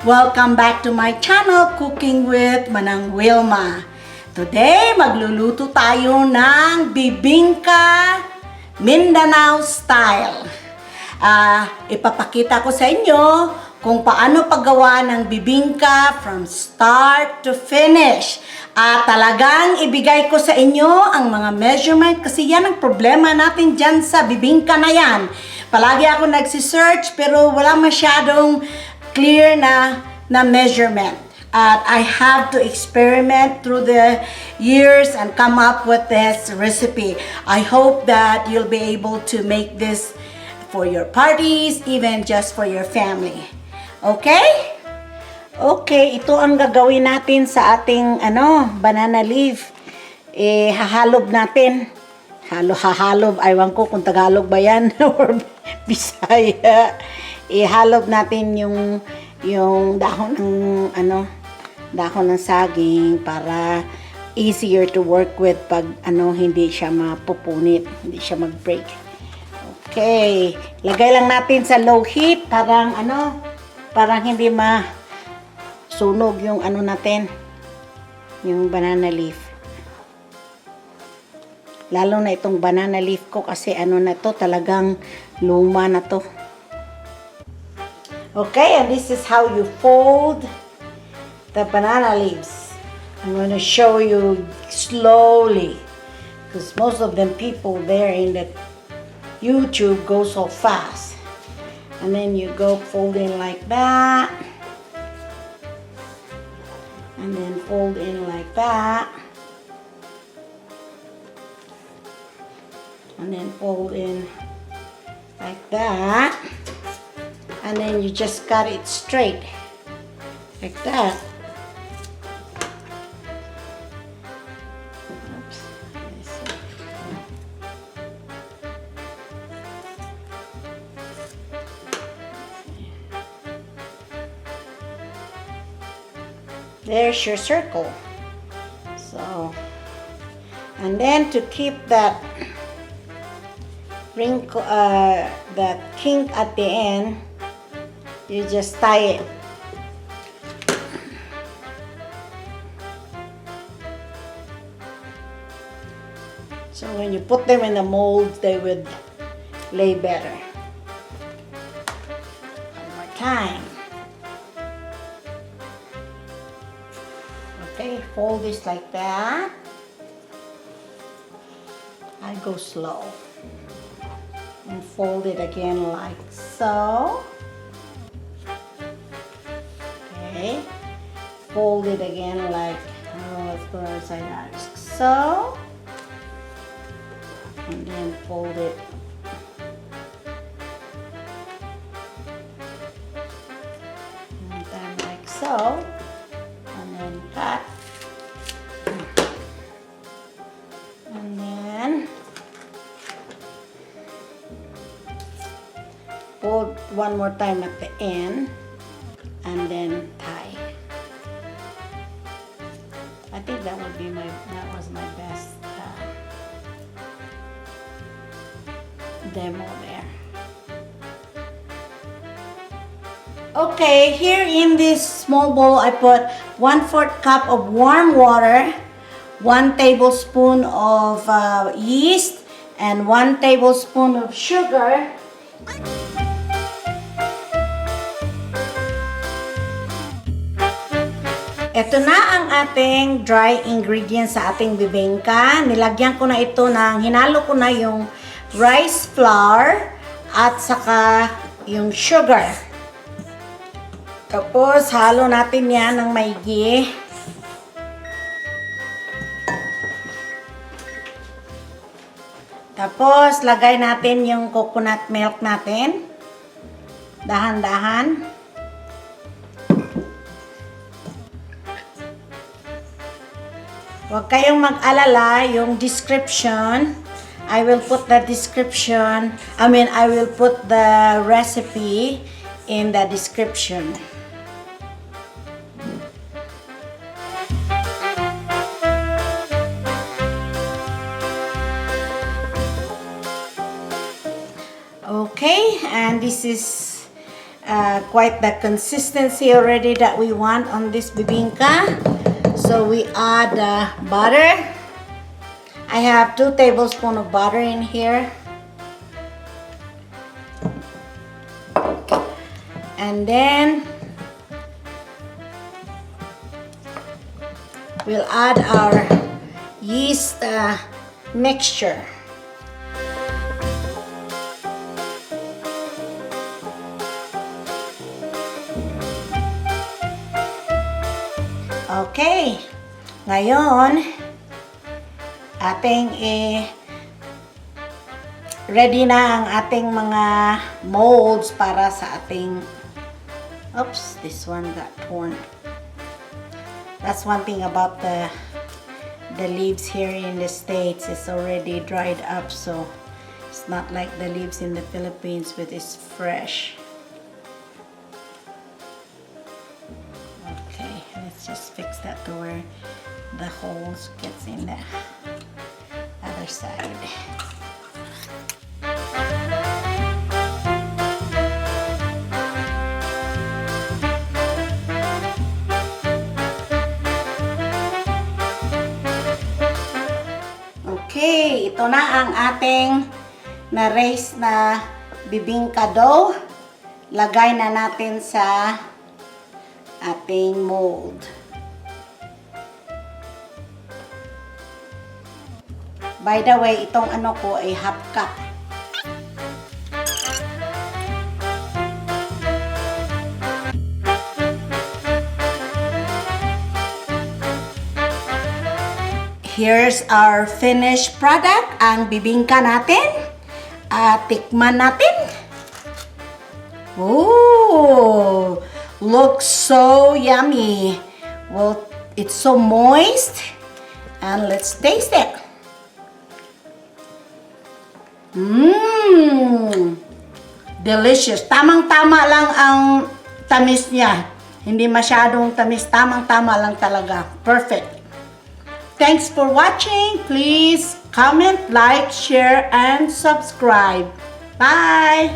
Welcome back to my channel, Cooking with Manang Wilma. Today, magluluto tayo ng bibingka Mindanao Style. Ipapakita ko sa inyo kung paano paggawa ng bibingka from start to finish. At talagang ibigay ko sa inyo ang mga measurement kasi yan ang problema natin dyan sa bibingka na yan. Palagi ako nagsisearch pero wala masyadong clear na measurement. At I have to experiment through the years and come up with this recipe. I hope that you'll be able to make this for your parties, even just for your family. Okay? Okay, ito ang gagawin natin sa ating banana leaf. Hahalob natin. Hahalob, aywan ko kung Tagalog ba yan or Bisaya. Ihalob natin yung dahon ng dahon ng saging para easier to work with pag hindi siya mapupunit, hindi siya mag-break. Okay, lagay lang natin sa low heat parang hindi masunog yung natin, yung banana leaf. Lalo na itong banana leaf ko kasi na to, talagang luma na to. Okay, and this is how you fold the banana leaves. I'm going to show you slowly because most of them people there in the YouTube go so fast. And then you go folding like that. And then fold in like that. And then fold in like that. And then you just cut it straight like that. Oops. There's your circle. So, and then to keep that wrinkle, that kink at the end, you just tie it. So when you put them in the mold, they would lay better. One more time. Okay, fold this like that. I go slow. And fold it again like so. Okay, fold it again like, let's go outside out, so, and then fold it and then like so, and then cut, and then fold one more time at the end. And then tie. I think that was my best demo there. Okay, here in this small bowl I put 1/4 cup of warm water, 1 tablespoon of yeast, and 1 tablespoon of sugar. Ito na ang ating dry ingredients sa ating bibingka. Nilagyan ko na ito hinalo ko na yung rice flour at saka yung sugar. Tapos halo natin yan ng maigi. Tapos lagay natin yung coconut milk natin. Dahan-dahan. Huwag kayong mag-alala, yung description, I will put the recipe in the description. Okay, and this is quite the consistency already that we want on this bibingka. So we add butter. I have 2 tablespoons of butter in here. And then we'll add our yeast mixture. Okay, ngayon ating ready na ang ating mga molds para sa ating, oops, this one got torn. That's one thing about the leaves here in the States. It's already dried up, so it's not like the leaves in the Philippines, but it's fresh. Okay, let's just fix that to where the holes gets in the other side. Okay, ito na ang ating na-raise na bibingka dough. Lagay na natin sa ating mold. By the way, itong ano ko ay half cup. Here's our finished product, ang bibingka natin. Tikman natin. Ooh, looks so yummy. Well, it's so moist. And let's taste it. Delicious. Tamang-tama lang ang tamis niya. Hindi masyadong tamis. Tamang-tama lang talaga. Perfect. Thanks for watching. Please comment, like, share, and subscribe. Bye!